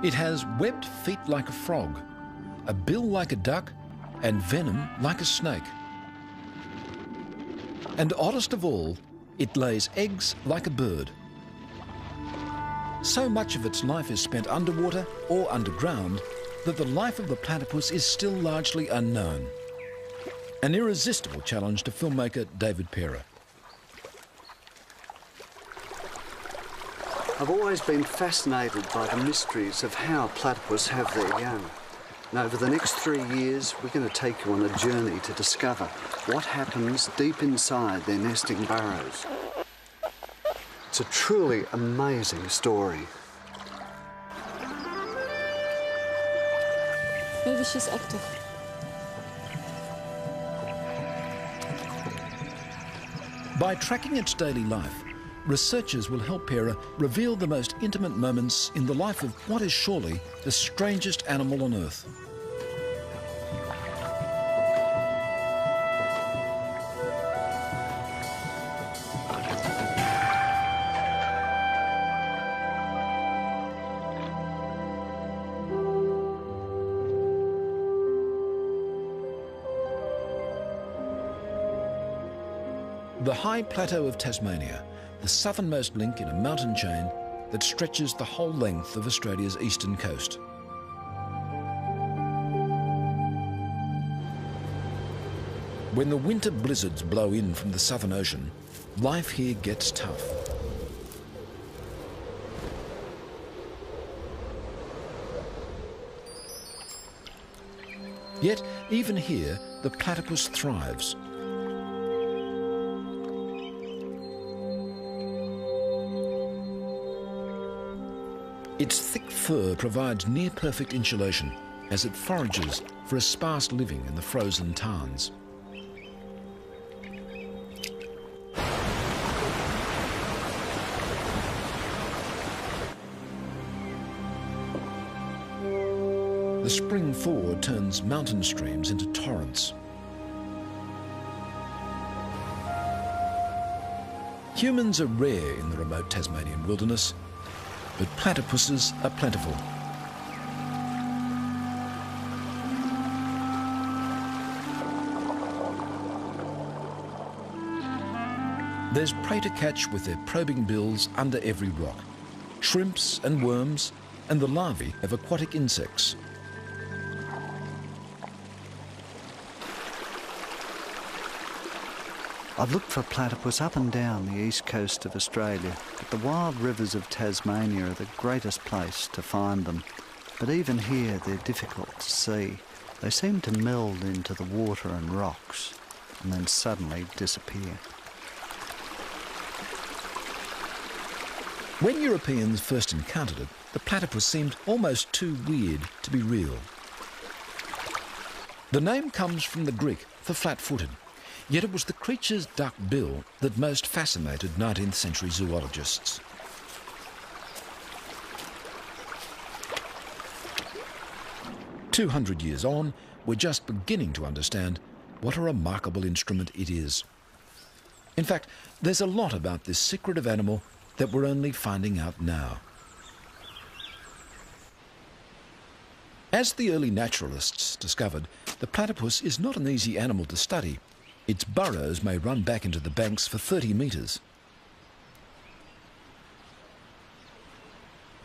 It has webbed feet like a frog, a bill like a duck, and venom like a snake. And oddest of all, it lays eggs like a bird. So much of its life is spent underwater or underground that the life of the platypus is still largely unknown. An irresistible challenge to filmmaker David Pera. I've always been fascinated by the mysteries of how platypus have their young. And over the next 3 years, we're going to take you on a journey to discover what happens deep inside their nesting burrows. It's a truly amazing story. Maybe she's active. By tracking its daily life, researchers will help Pera reveal the most intimate moments in the life of what is surely the strangest animal on Earth. The high plateau of Tasmania, the southernmost link in a mountain chain that stretches the whole length of Australia's eastern coast. When the winter blizzards blow in from the Southern Ocean, life here gets tough. Yet, even here, the platypus thrives. Its thick fur provides near-perfect insulation as it forages for a sparse living in the frozen tarns. The spring thaw turns mountain streams into torrents. Humans are rare in the remote Tasmanian wilderness, but platypuses are plentiful. There's prey to catch with their probing bills under every rock. Shrimps and worms, and the larvae of aquatic insects. I've looked for platypus up and down the east coast of Australia, but the wild rivers of Tasmania are the greatest place to find them. But even here, they're difficult to see. They seem to meld into the water and rocks, and then suddenly disappear. When Europeans first encountered it, the platypus seemed almost too weird to be real. The name comes from the Greek for flat-footed. Yet it was the creature's duck bill that most fascinated 19th century zoologists. "200 years on, we're just beginning to understand what a remarkable instrument it is. In fact, there's a lot about this secretive animal that we're only finding out now. As the early naturalists discovered, the platypus is not an easy animal to study. Its burrows may run back into the banks for 30 metres.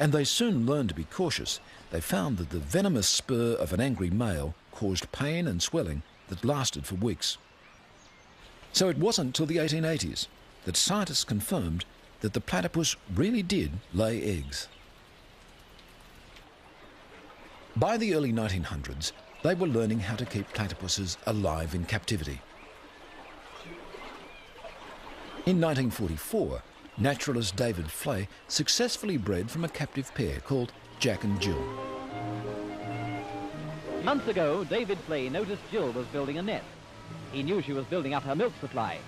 And they soon learned to be cautious. They found that the venomous spur of an angry male caused pain and swelling that lasted for weeks. So it wasn't till the 1880s that scientists confirmed that the platypus really did lay eggs. By the early 1900s, they were learning how to keep platypuses alive in captivity. In 1944, naturalist David Flay successfully bred from a captive pair called Jack and Jill. Months ago, David Flay noticed Jill was building a nest. He knew she was building up her milk supply.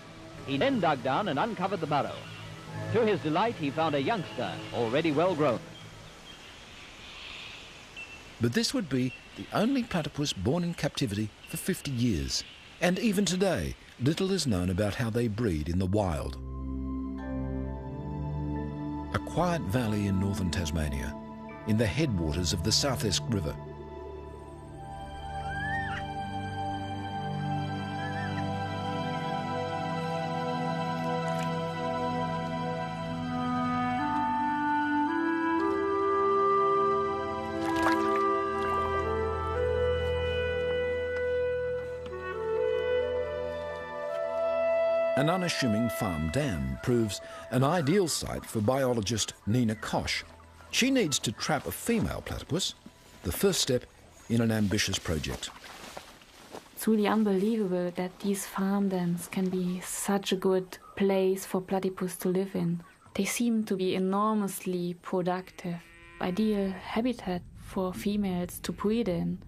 He then dug down and uncovered the burrow. To his delight, he found a youngster, already well grown. But this would be the only platypus born in captivity for 50 years. And even today, little is known about how they breed in the wild. A quiet valley in northern Tasmania, in the headwaters of the South Esk River. An unassuming farm dam proves an ideal site for biologist Nina Koch. She needs to trap a female platypus, the first step in an ambitious project. It's really unbelievable that these farm dams can be such a good place for platypus to live in. They seem to be enormously productive, ideal habitat for females to breed in.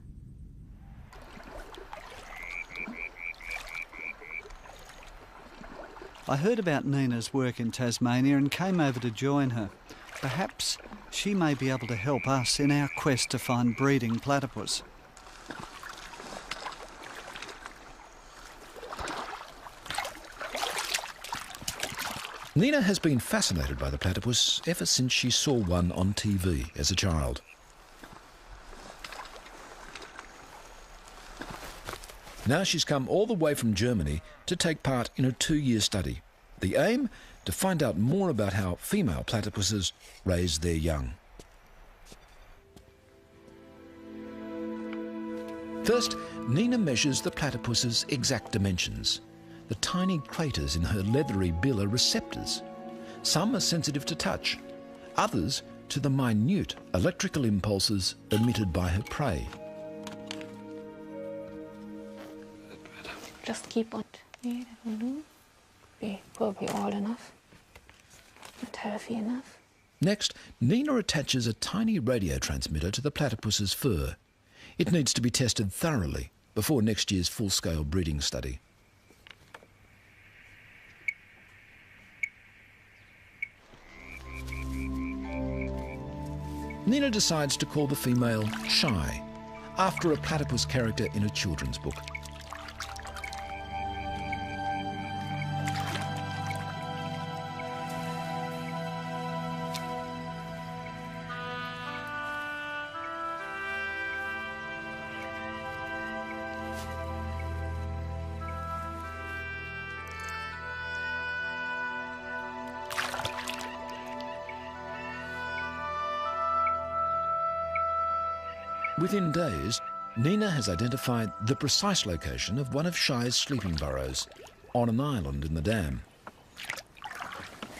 I heard about Nina's work in Tasmania and came over to join her. Perhaps she may be able to help us in our quest to find breeding platypus. Nina has been fascinated by the platypus ever since she saw one on TV as a child. Now she's come all the way from Germany to take part in a 2-year study. The aim? To find out more about how female platypuses raise their young. First, Nina measures the platypus's exact dimensions. The tiny craters in her leathery bill are receptors. Some are sensitive to touch, others to the minute electrical impulses emitted by her prey. Just keep on. Yeah, that will do. Be probably old enough. Not healthy enough. Next, Nina attaches a tiny radio transmitter to the platypus's fur. It needs to be tested thoroughly before next year's full-scale breeding study. Nina decides to call the female Shy, after a platypus character in a children's book. Within days, Nina has identified the precise location of one of Shy's sleeping burrows on an island in the dam.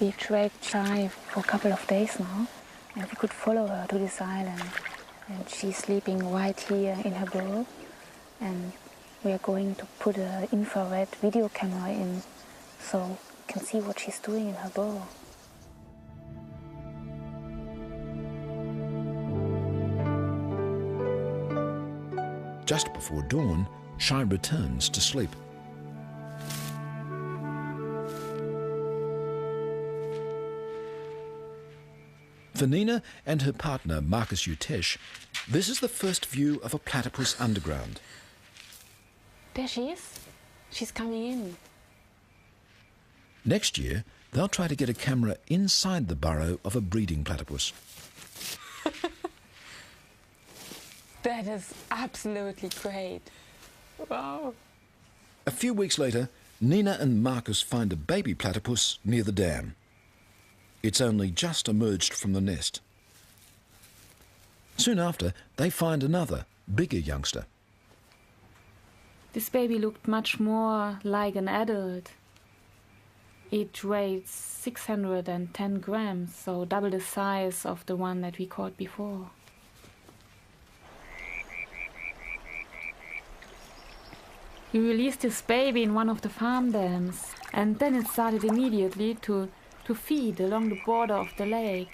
We've tracked Shy for a couple of days now, and we could follow her to this island. And she's sleeping right here in her burrow, and we are going to put an infrared video camera in so we can see what she's doing in her burrow. Just before dawn, Shy returns to sleep. For Nina and her partner Marcus Utesh, this is the first view of a platypus underground. There she is. She's coming in. Next year, they'll try to get a camera inside the burrow of a breeding platypus. That is absolutely great. Wow. A few weeks later, Nina and Marcus find a baby platypus near the dam. It's only just emerged from the nest. Soon after, they find another, bigger youngster. This baby looked much more like an adult. It weighed 610 grams, so double the size of the one that we caught before. We released this baby in one of the farm dams, and then it started immediately to feed along the border of the lake.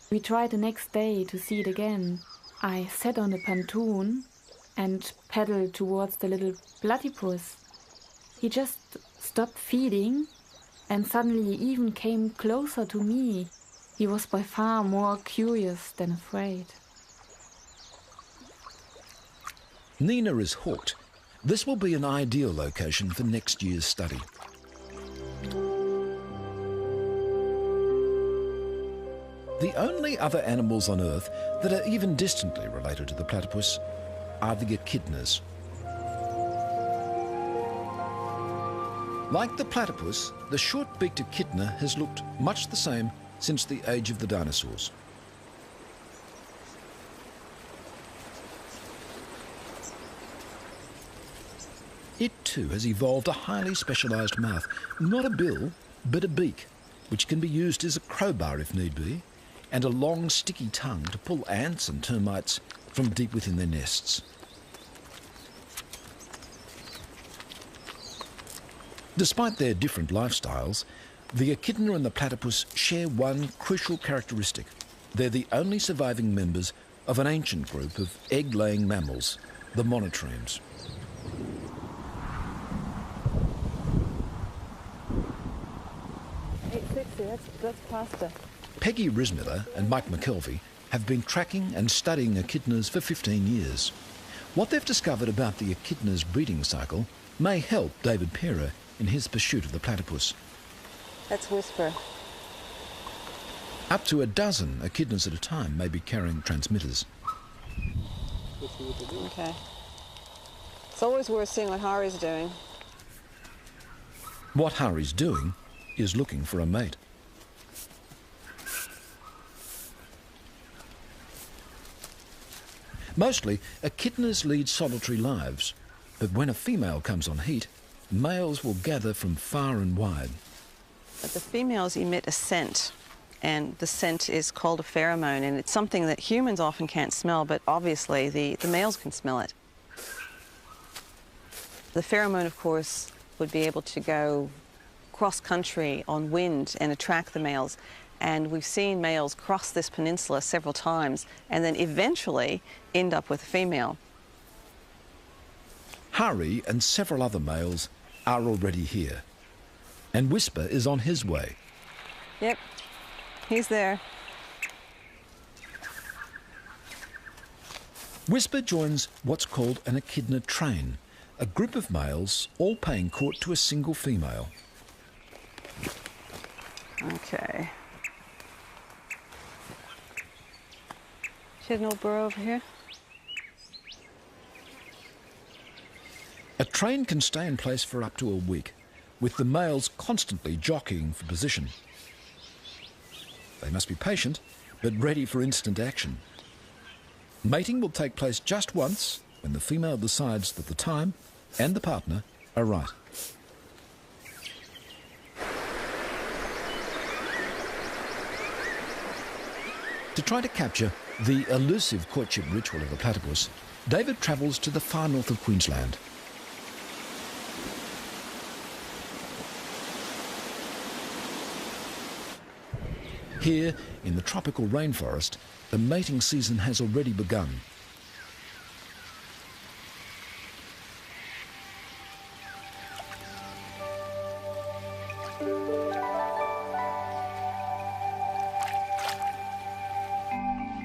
We tried the next day to see it again. I sat on the pontoon and paddled towards the little platypus. He just stopped feeding and suddenly even came closer to me. He was by far more curious than afraid. Nina is hooked. This will be an ideal location for next year's study. The only other animals on Earth that are even distantly related to the platypus are the echidnas. Like the platypus, the short-beaked echidna has looked much the same since the age of the dinosaurs. It too has evolved a highly specialised mouth, not a bill, but a beak, which can be used as a crowbar if need be, and a long sticky tongue to pull ants and termites from deep within their nests. Despite their different lifestyles, the echidna and the platypus share one crucial characteristic. They're the only surviving members of an ancient group of egg-laying mammals, the monotremes. That's pasta. Peggy Rismiller and Mike McKelvey have been tracking and studying echidnas for 15 years. What they've discovered about the echidna's breeding cycle may help David Pera in his pursuit of the platypus. That's Whisper. Up to a dozen echidnas at a time may be carrying transmitters. Okay. It's always worth seeing what Hari's doing. What Hari's doing is looking for a mate. Mostly, echidnas lead solitary lives, but when a female comes on heat, males will gather from far and wide. But the females emit a scent, and the scent is called a pheromone, and it's something that humans often can't smell, but obviously the males can smell it. The pheromone, of course, would be able to go cross-country on wind and attract the males. And we've seen males cross this peninsula several times and then eventually end up with a female. Hari and several other males are already here. And Whisper is on his way. Yep, he's there. Whisper joins what's called an echidna train, a group of males all paying court to a single female. Okay. She had an old burrow over here. A train can stay in place for up to a week, with the males constantly jockeying for position. They must be patient, but ready for instant action. Mating will take place just once, when the female decides that the time and the partner are right. To try to capture the elusive courtship ritual of the platypus, David travels to the far north of Queensland. Here, in the tropical rainforest, the mating season has already begun.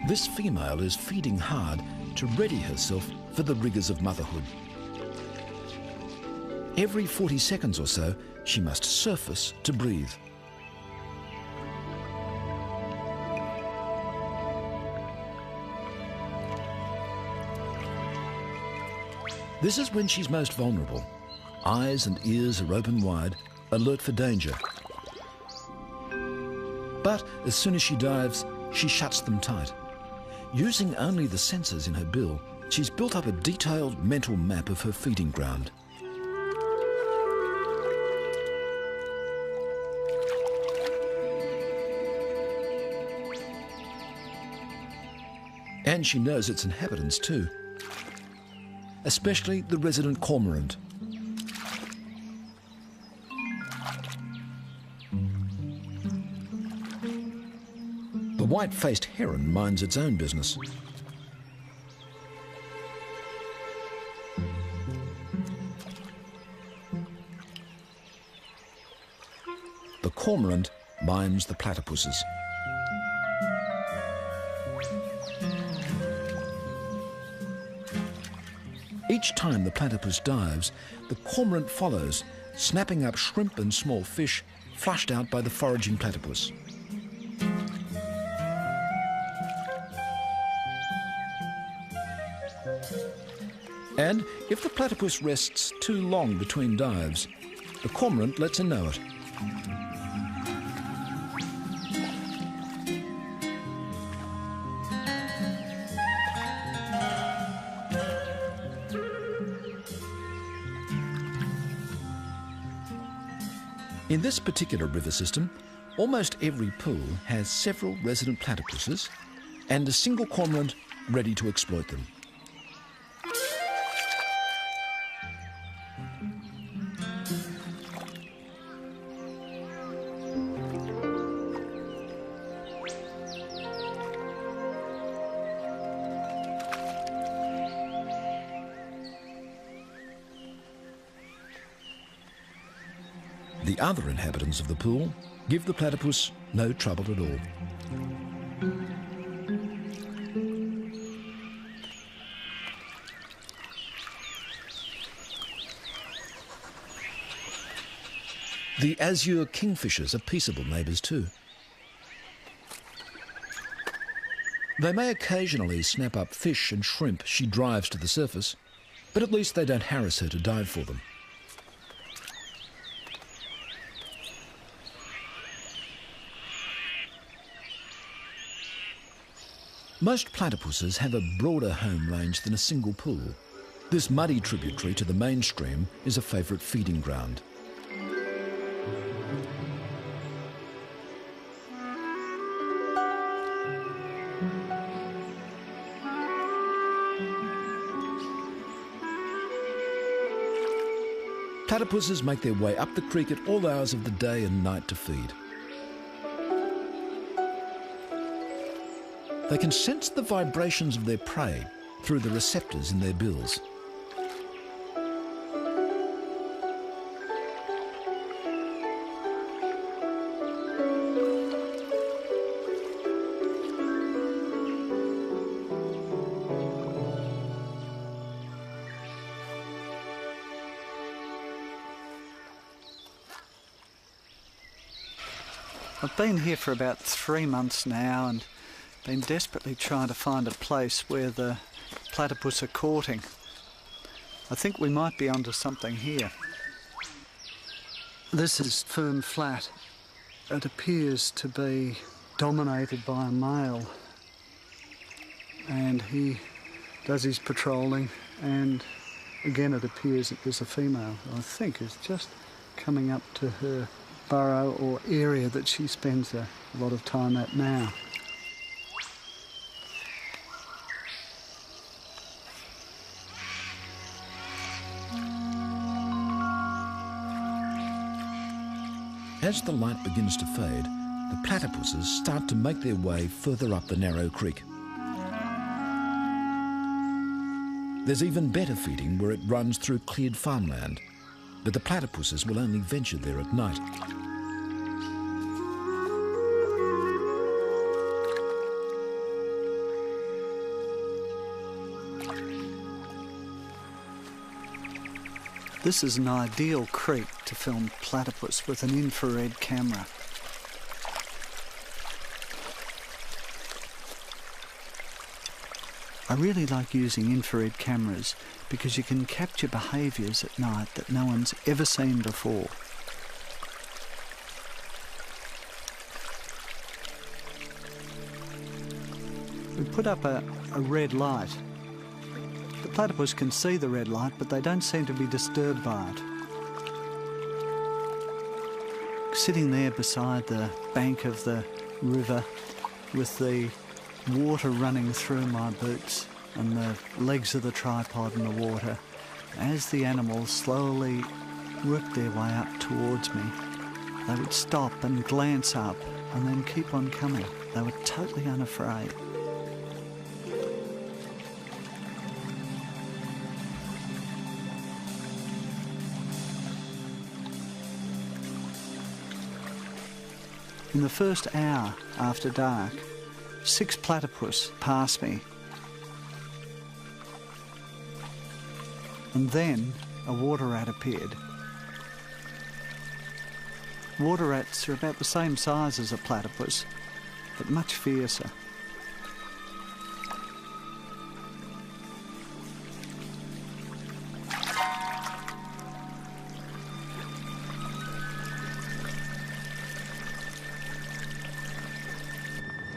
This female is feeding hard to ready herself for the rigours of motherhood. Every 40 seconds or so, she must surface to breathe. This is when she's most vulnerable. Eyes and ears are open wide, alert for danger. But as soon as she dives, she shuts them tight. Using only the sensors in her bill, she's built up a detailed mental map of her feeding ground. And she knows its inhabitants too, especially the resident cormorant. The white-faced heron minds its own business. The cormorant minds the platypuses. Each time the platypus dives, the cormorant follows, snapping up shrimp and small fish flushed out by the foraging platypus. And if the platypus rests too long between dives, the cormorant lets her know it. In this particular river system, almost every pool has several resident platypuses and a single cormorant ready to exploit them. The other inhabitants of the pool give the platypus no trouble at all. The azure kingfishers are peaceable neighbours too. They may occasionally snap up fish and shrimp she drives to the surface, but at least they don't harass her to dive for them. Most platypuses have a broader home range than a single pool. This muddy tributary to the main stream is a favourite feeding ground. Platypuses make their way up the creek at all hours of the day and night to feed. They can sense the vibrations of their prey through the receptors in their bills. I've been here for about 3 months now and been desperately trying to find a place where the platypus are courting. I think we might be onto something here. This is firm flat. It appears to be dominated by a male, and he does his patrolling, and again it appears that there's a female who I think is just coming up to her burrow or area that she spends a lot of time at now. As the light begins to fade, the platypuses start to make their way further up the narrow creek. There's even better feeding where it runs through cleared farmland, but the platypuses will only venture there at night. This is an ideal creek to film platypus with an infrared camera. I really like using infrared cameras because you can capture behaviours at night that no one's ever seen before. We put up a red light. The platypus can see the red light, but they don't seem to be disturbed by it. Sitting there beside the bank of the river with the water running through my boots and the legs of the tripod in the water, as the animals slowly worked their way up towards me, they would stop and glance up and then keep on coming. They were totally unafraid. In the first hour after dark, 6 platypus passed me. And then a water rat appeared. Water rats are about the same size as a platypus, but much fiercer.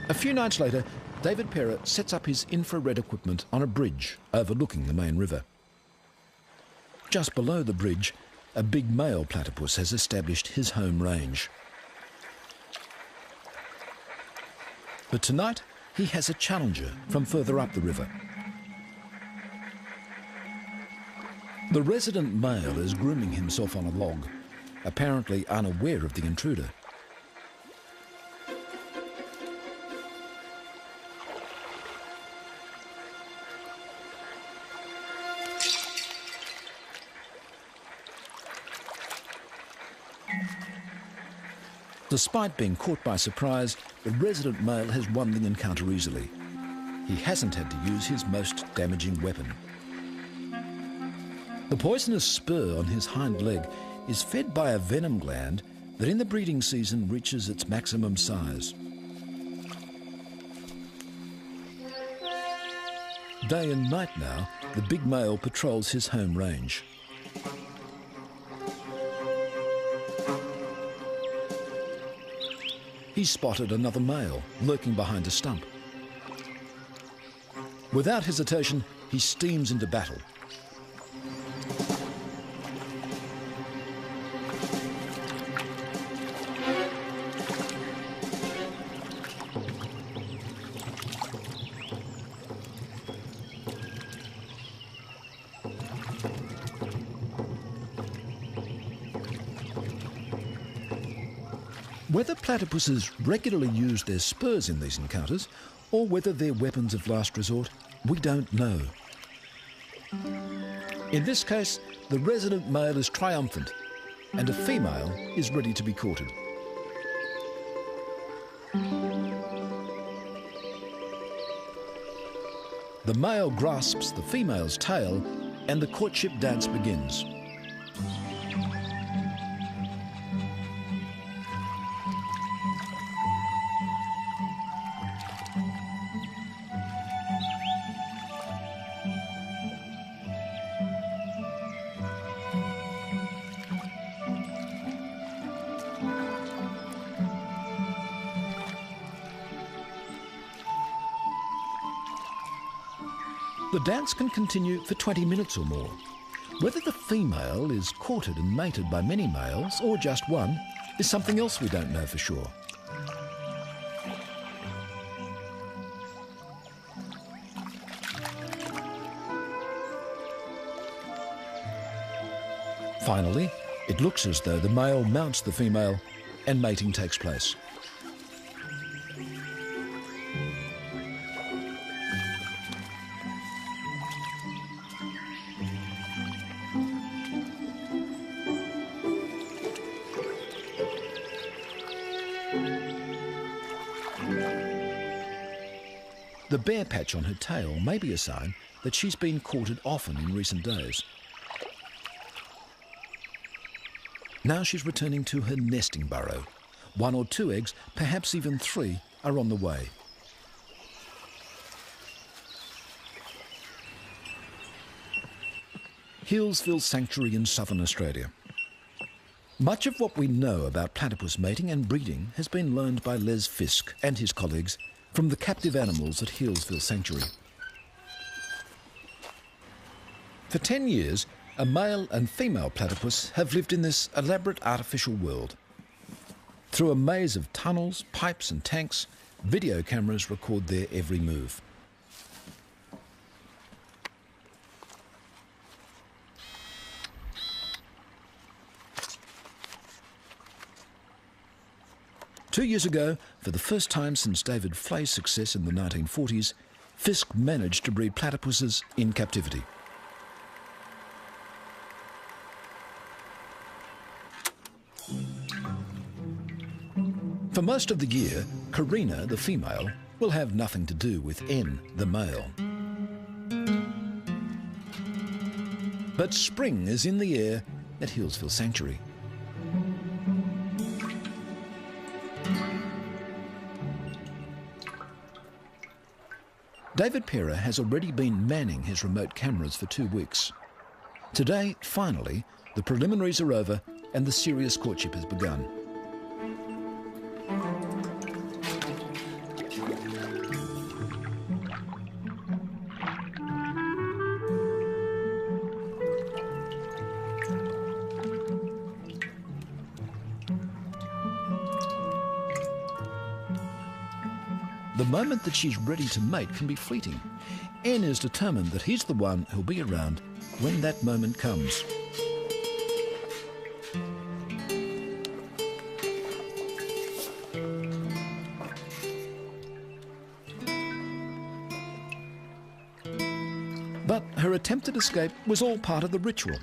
A few nights later, David Perra sets up his infrared equipment on a bridge overlooking the main river. Just below the bridge, a big male platypus has established his home range. But tonight, he has a challenger from further up the river. The resident male is grooming himself on a log, apparently unaware of the intruder. Despite being caught by surprise, the resident male has won the encounter easily. He hasn't had to use his most damaging weapon. The poisonous spur on his hind leg is fed by a venom gland that in the breeding season reaches its maximum size. Day and night now, the big male patrols his home range. He's spotted another male lurking behind a stump. Without hesitation, he steams into battle. Whether platypuses regularly use their spurs in these encounters, or whether they're weapons of last resort, we don't know. In this case, the resident male is triumphant, and a female is ready to be courted. The male grasps the female's tail, and the courtship dance begins. The dance can continue for 20 minutes or more. Whether the female is courted and mated by many males, or just one, is something else we don't know for sure. Finally, it looks as though the male mounts the female and mating takes place. The bare patch on her tail may be a sign that she's been courted often in recent days. Now she's returning to her nesting burrow. 1 or 2 eggs, perhaps even 3, are on the way. Healesville Sanctuary in southern Australia. Much of what we know about platypus mating and breeding has been learned by Les Fisk and his colleagues from the captive animals at Healesville Sanctuary. For 10 years, a male and female platypus have lived in this elaborate artificial world. Through a maze of tunnels, pipes and tanks, video cameras record their every move. Two years ago, for the first time since David Flay's success in the 1940s, Fisk managed to breed platypuses in captivity. For most of the year, Karina, the female, will have nothing to do with N, the male. But spring is in the air at Healesville Sanctuary. David Perra has already been manning his remote cameras for 2 weeks. Today, finally, the preliminaries are over and the serious courtship has begun. the moment that she's ready to mate can be fleeting. N is determined that he's the one who'll be around when that moment comes. But her attempted escape was all part of the ritual.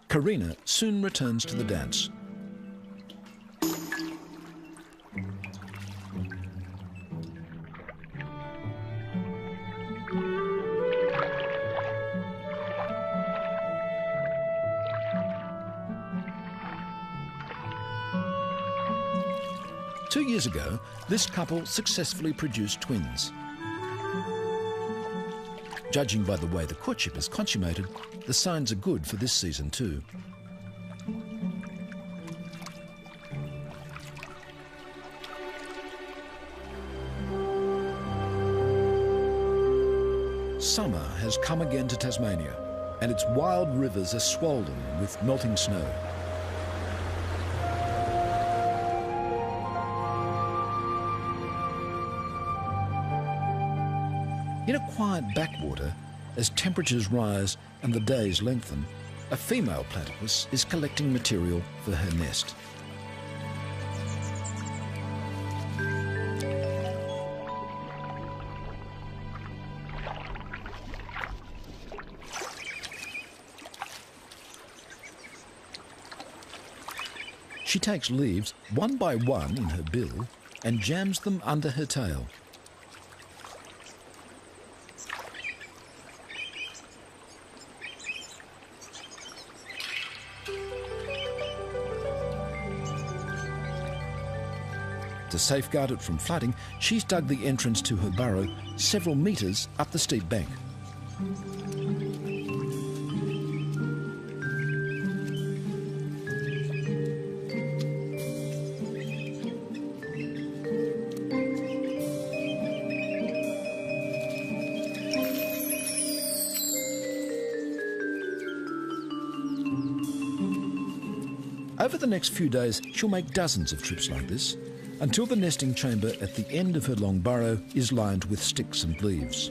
Karina soon returns to the dance. Two years ago, this couple successfully produced twins. Judging by the way the courtship is consummated, the signs are good for this season too. Summer has come again to Tasmania, and its wild rivers are swollen with melting snow. In a quiet backwater, as temperatures rise and the days lengthen, a female platypus is collecting material for her nest. She takes leaves one by one in her bill and jams them under her tail. To safeguard it from flooding, she's dug the entrance to her burrow several metres up the steep bank. Over the next few days, she'll make dozens of trips like this, until the nesting chamber at the end of her long burrow is lined with sticks and leaves.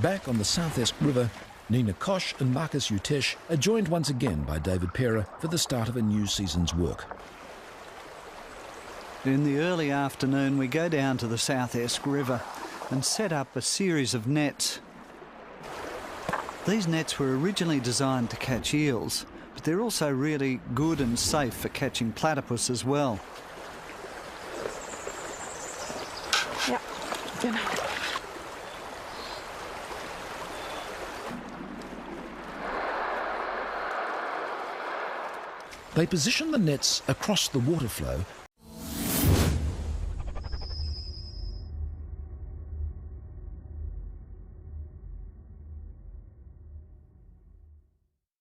Back on the South Esk River, Nina Kosh and Marcus Utesh are joined once again by David Pera for the start of a new season's work. In the early afternoon, we go down to the South Esk River and set up a series of nets. These nets were originally designed to catch eels, but they're also really good and safe for catching platypus as well. Ja, genau. They position the nets across the water flow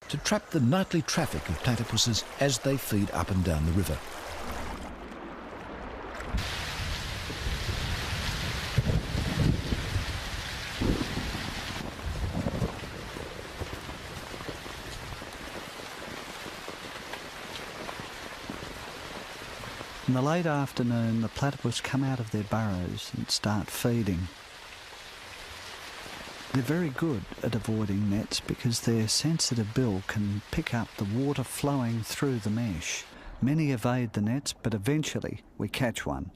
to trap the nightly traffic of platypuses as they feed up and down the river. In the late afternoon, the platypus come out of their burrows and start feeding. They're very good at avoiding nets because their sensitive bill can pick up the water flowing through the mesh. Many evade the nets, but eventually we catch one.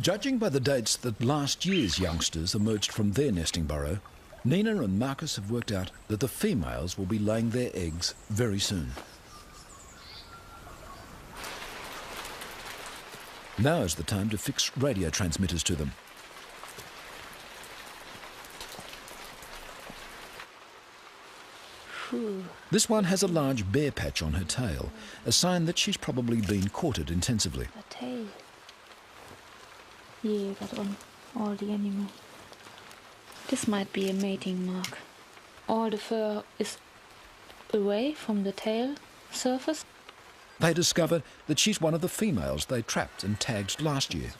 Judging by the dates that last year's youngsters emerged from their nesting burrow, Nina and Marcus have worked out that the females will be laying their eggs very soon. Now is the time to fix radio transmitters to them. This one has a large bare patch on her tail, a sign that she's probably been courted intensively. jägered on all the animal. This might be a mating mark. All the fur is away from the tail surface. They discovered that she's one of the females they trapped and tagged last year.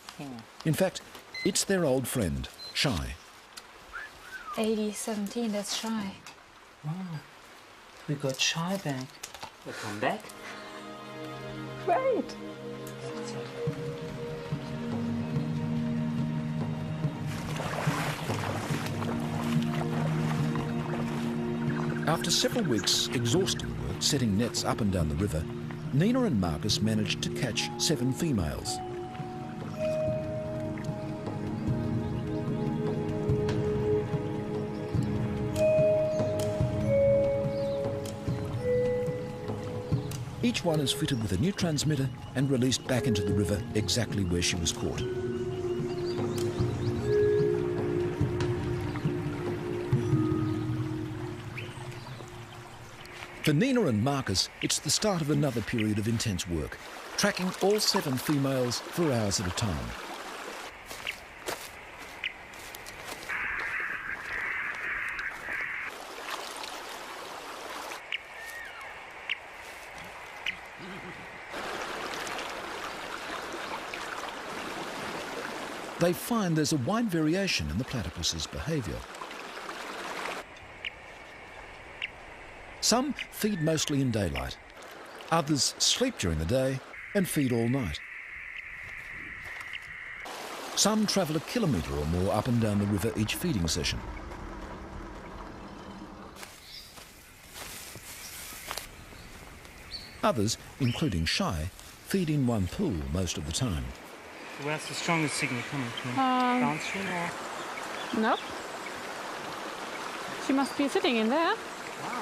In fact, it's their old friend, Shy. 80-17, that's Shy. Wow. We got Shy back. Welcome back. Great. After several weeks' exhausting work setting nets up and down the river, Nina and Marcus managed to catch 7 females. Each one is fitted with a new transmitter and released back into the river exactly where she was caught. For Nina and Marcus, it's the start of another period of intense work, tracking all 7 females for hours at a time. They find there's a wide variation in the platypus's behaviour. Some feed mostly in daylight. Others sleep during the day and feed all night. Some travel a kilometre or more up and down the river each feeding session. Others, including Shy, feed in one pool most of the time. Where's the strongest signal coming from? Downstream or? Nope. She must be sitting in there. Wow.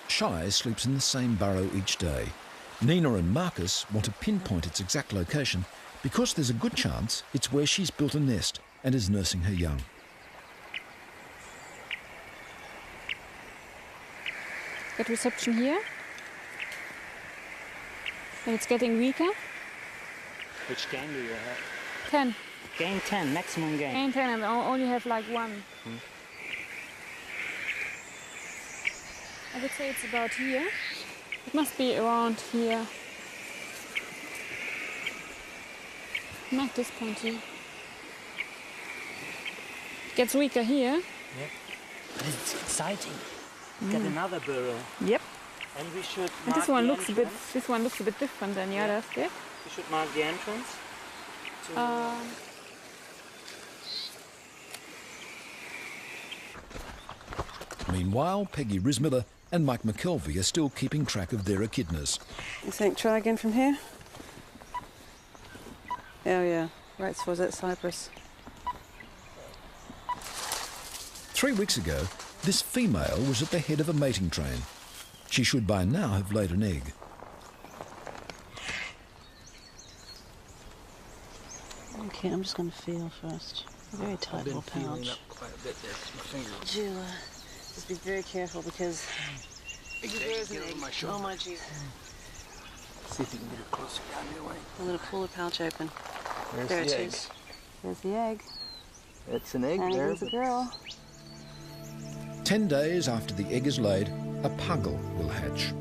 Shy sleeps in the same burrow each day. Nina and Marcus want to pinpoint its exact location because there's a good chance it's where she's built a nest and is nursing her young. Get reception here. And it's getting weaker. Which gain do you have? 10. Gain 10, maximum gain. Gain 10 and only have like 1. I would say it's about here. It must be around here. Not this point here. It gets weaker here. Yep. But it's exciting. Got another burrow. Yep. And we should And mark this one the looks a bit. entrance. This one looks a bit different than the others. Yeah. We should mark the entrance. Meanwhile, Peggy Rismiller and Mike McKelvey are still keeping track of their echidnas. You think try again from here? Oh yeah, right towards that cypress. 3 weeks ago, this female was at the head of a mating train. She should by now have laid an egg. Okay, I'm just going to feel first. A very tight little pouch. Up quite a bit there. My finger. Would you just be very careful because there's an egg. Oh my Jesus. See if you can get it closer down your way. I'm going to pull the pouch open. There's There the it egg. is. There's the egg. It's an egg And there. there's a girl. 10 days after the egg is laid, a puggle will hatch.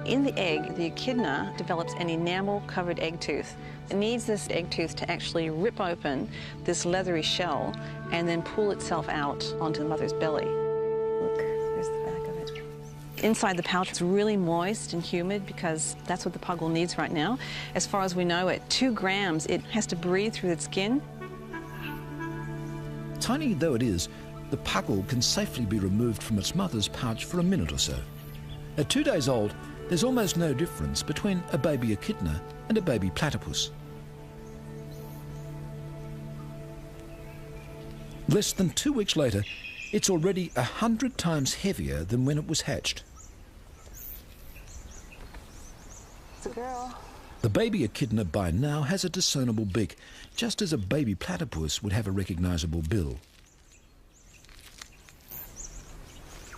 In the egg, the echidna develops an enamel-covered egg tooth. It needs this egg tooth to actually rip open this leathery shell and then pull itself out onto the mother's belly. Look, there's the back of it. Inside the pouch, it's really moist and humid because that's what the puggle needs right now. As far as we know, at 2 grams, it has to breathe through its skin. Tiny though it is, the puggle can safely be removed from its mother's pouch for a minute or so. At 2 days old, there's almost no difference between a baby echidna and a baby platypus. Less than 2 weeks later, it's already 100 times heavier than when it was hatched. It's a girl. The baby echidna by now has a discernible beak, just as a baby platypus would have a recognisable bill.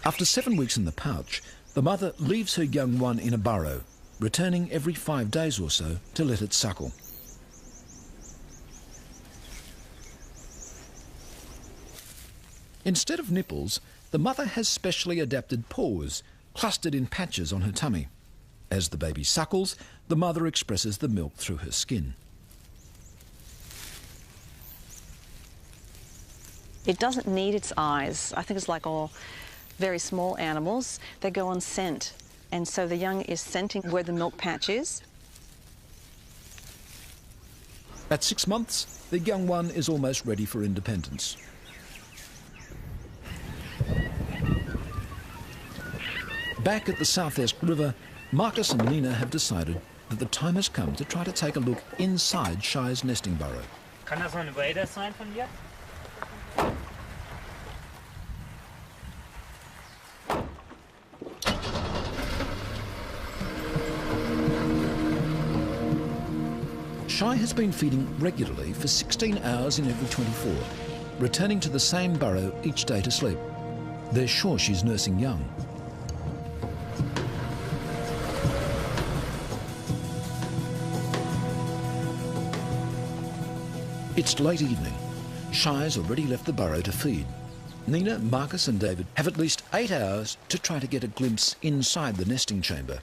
After 7 weeks in the pouch, the mother leaves her young one in a burrow, returning every 5 days or so to let it suckle. Instead of nipples, the mother has specially adapted paws, clustered in patches on her tummy. As the baby suckles, the mother expresses the milk through her skin. It doesn't need its eyes. I think it's like all very small animals. They go on scent. And so the young is scenting where the milk patch is. At 6 months, the young one is almost ready for independence. Back at the South Esk River, Marcus and Nina have decided that the time has come to try to take a look inside Shy's nesting burrow. Kann das noch ein Wader sein von dir? Shy has been feeding regularly for 16 hours in every 24, returning to the same burrow each day to sleep. They're sure she's nursing young. It's late evening. Shy's already left the burrow to feed. Nina, Marcus and David have at least 8 hours to try to get a glimpse inside the nesting chamber.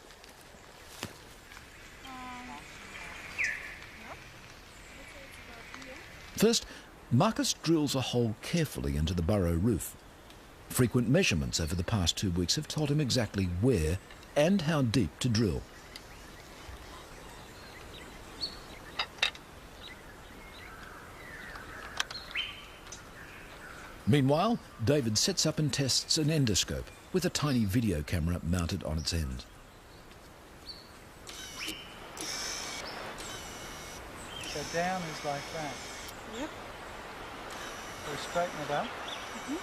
First, Marcus drills a hole carefully into the burrow roof. Frequent measurements over the past 2 weeks have told him exactly where and how deep to drill. Meanwhile, David sets up and tests an endoscope with a tiny video camera mounted on its end. So down is like that. Yep. So straighten it up. Mm-hmm.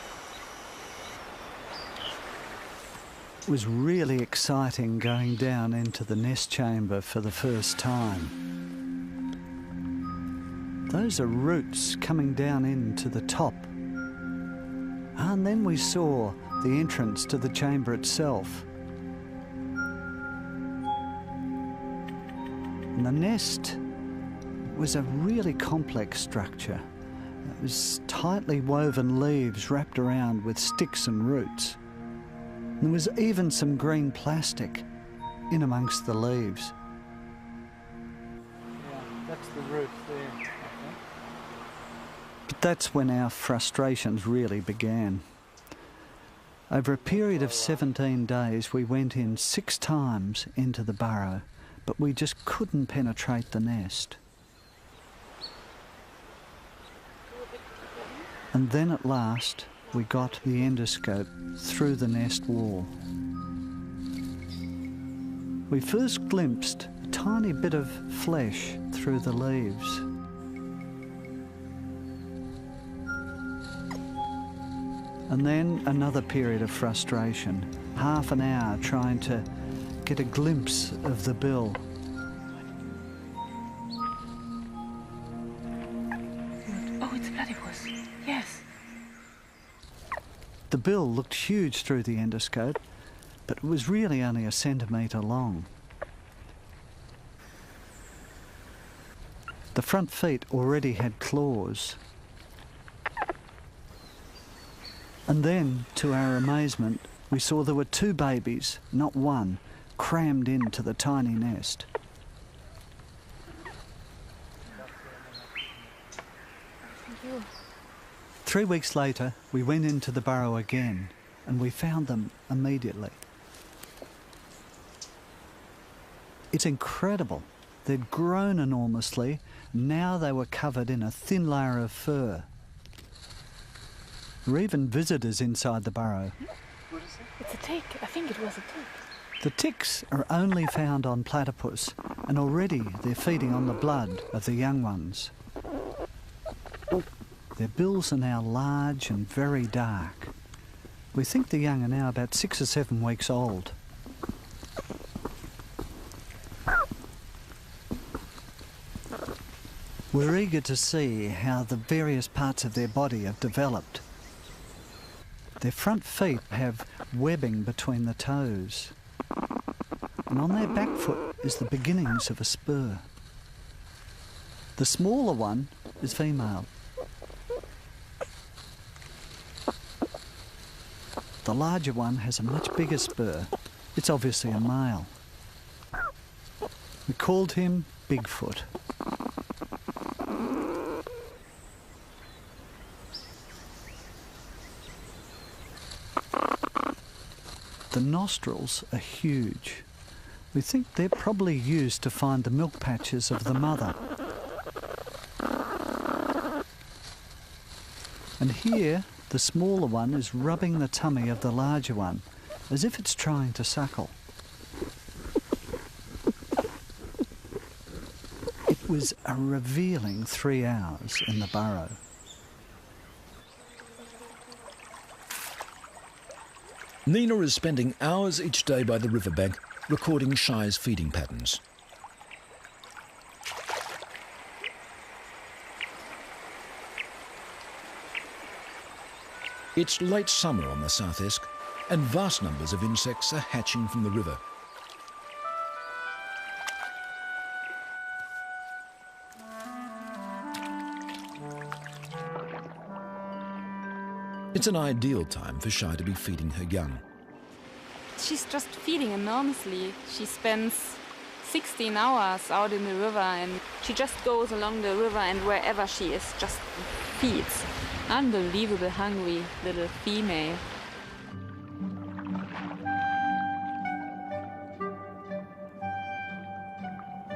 It was really exciting going down into the nest chamber for the first time. Those are roots coming down into the top. And then we saw the entrance to the chamber itself. And the nest was a really complex structure. It was tightly woven leaves wrapped around with sticks and roots. And there was even some green plastic in amongst the leaves. Yeah, that's the roof there, I think. But that's when our frustrations really began. Over a period of 17 days, we went in 6 times into the burrow, but we just couldn't penetrate the nest. And then at last, we got the endoscope through the nest wall. We first glimpsed a tiny bit of flesh through the leaves. And then another period of frustration, half an hour trying to get a glimpse of the bill. Oh, it's a platypus. Yes. The bill looked huge through the endoscope, but it was really only a centimetre long. The front feet already had claws. And then, to our amazement, we saw there were 2 babies, not one, crammed into the tiny nest. Thank you. 3 weeks later, we went into the burrow again, and we found them immediately. It's incredible. They'd grown enormously. Now they were covered in a thin layer of fur. There were even visitors inside the burrow. What is it? It's a tick. I think it was a tick. The ticks are only found on platypus, and already they're feeding on the blood of the young ones. Their bills are now large and very dark. We think the young are now about 6 or 7 weeks old. We're eager to see how the various parts of their body have developed. Their front feet have webbing between the toes, and on their back foot is the beginnings of a spur. The smaller one is female. the larger one has a much bigger spur. It's obviously a male. We called him Bigfoot. The nostrils are huge. We think they're probably used to find the milk patches of the mother. And here, the smaller one is rubbing the tummy of the larger one, as if it's trying to suckle. It was a revealing 3 hours in the burrow. Nina is spending hours each day by the riverbank recording Shy's feeding patterns. It's late summer on the South Esk, and vast numbers of insects are hatching from the river. It's an ideal time for Shy to be feeding her young. She's just feeding enormously. She spends 16 hours out in the river, and she just goes along the river, and wherever she is, just feeds. Unbelievable hungry little female.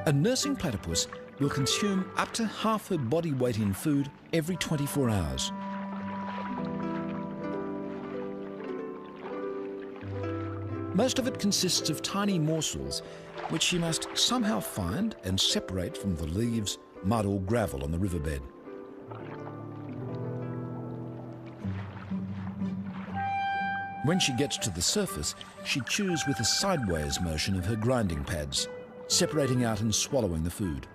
A nursing platypus will consume up to half her body weight in food every 24 hours. Most of it consists of tiny morsels, which she must somehow find and separate from the leaves, mud or gravel on the riverbed. When she gets to the surface, she chews with a sideways motion of her grinding pads, separating out and swallowing the food.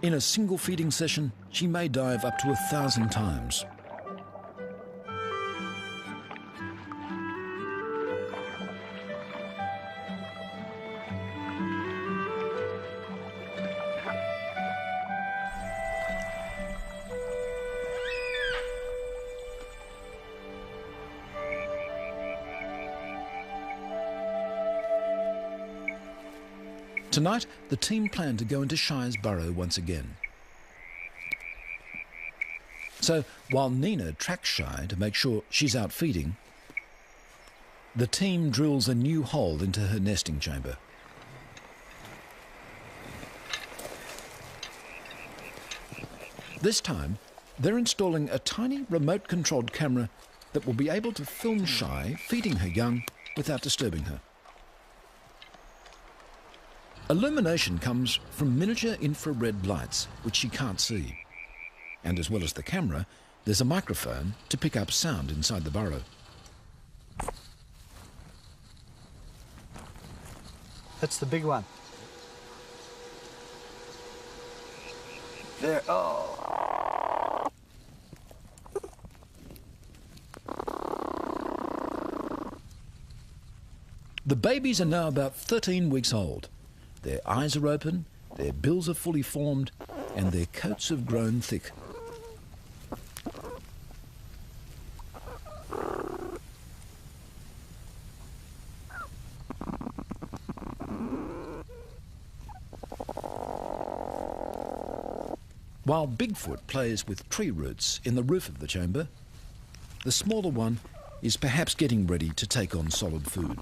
In a single feeding session, she may dive up to 1,000 times. Tonight, the team plan to go into Shy's burrow once again. So, while Nina tracks Shy to make sure she's out feeding, the team drills a new hole into her nesting chamber. This time, they're installing a tiny remote-controlled camera that will be able to film Shy feeding her young without disturbing her. Illumination comes from miniature infrared lights, which she can't see. And as well as the camera, there's a microphone to pick up sound inside the burrow. That's the big one. There. Oh. The babies are now about 13 weeks old. Their eyes are open, their bills are fully formed, and their coats have grown thick. While Bigfoot plays with tree roots in the roof of the chamber, the smaller one is perhaps getting ready to take on solid food.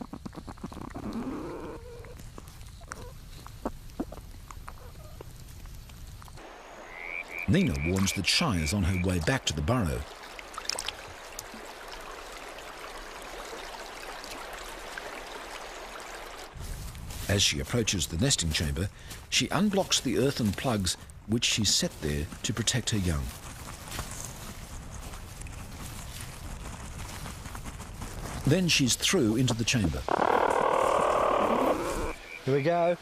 Nina warns that Shy is on her way back to the burrow. As she approaches the nesting chamber, she unblocks the earthen plugs which she set there to protect her young. Then she's through into the chamber. Here we go.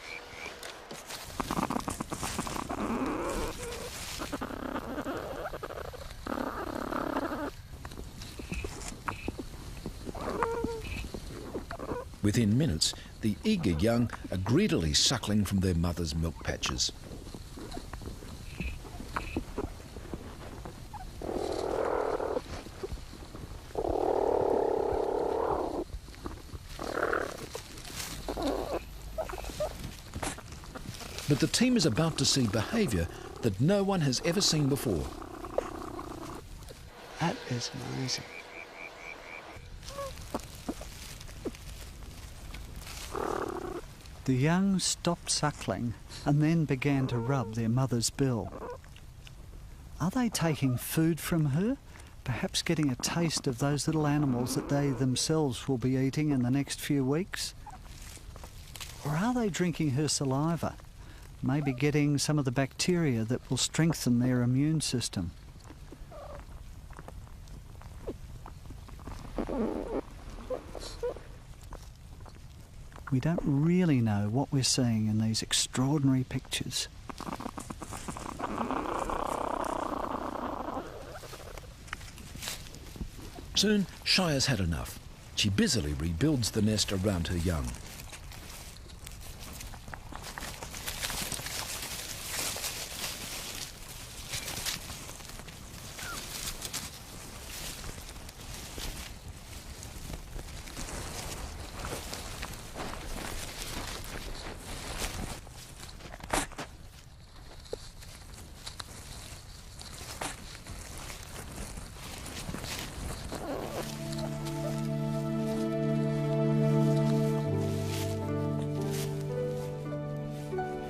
Within minutes, the eager young are greedily suckling from their mother's milk patches. But the team is about to see behaviour that no one has ever seen before. That is amazing. The young stopped suckling and then began to rub their mother's bill. Are they taking food from her? Perhaps getting a taste of those little animals that they themselves will be eating in the next few weeks? Or are they drinking her saliva? Maybe getting some of the bacteria that will strengthen their immune system. We don't really know what we're seeing in these extraordinary pictures. Soon, Shai has had enough. She busily rebuilds the nest around her young.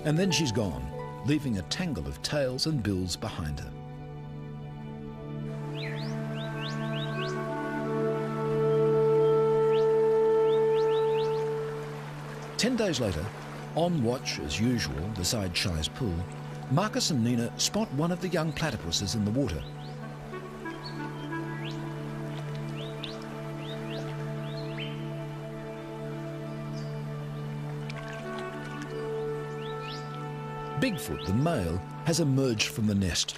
And then she's gone, leaving a tangle of tails and bills behind her. Ten days later, on watch as usual beside Shai's pool, Marcus and Nina spot one of the young platypuses in the water. Bigfoot, the male, has emerged from the nest.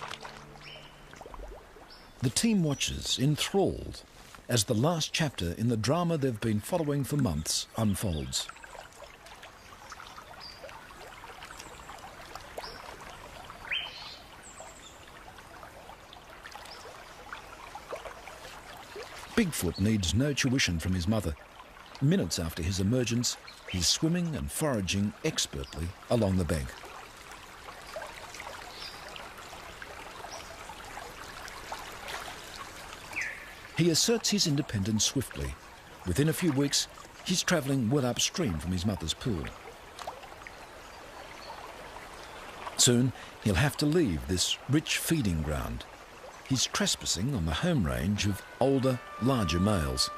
The team watches, enthralled, as the last chapter in the drama they've been following for months unfolds. Bigfoot needs no tuition from his mother. Minutes after his emergence, he's swimming and foraging expertly along the bank. He asserts his independence swiftly. Within a few weeks, he's travelling well upstream from his mother's pool. Soon, he'll have to leave this rich feeding ground. He's trespassing on the home range of older, larger males.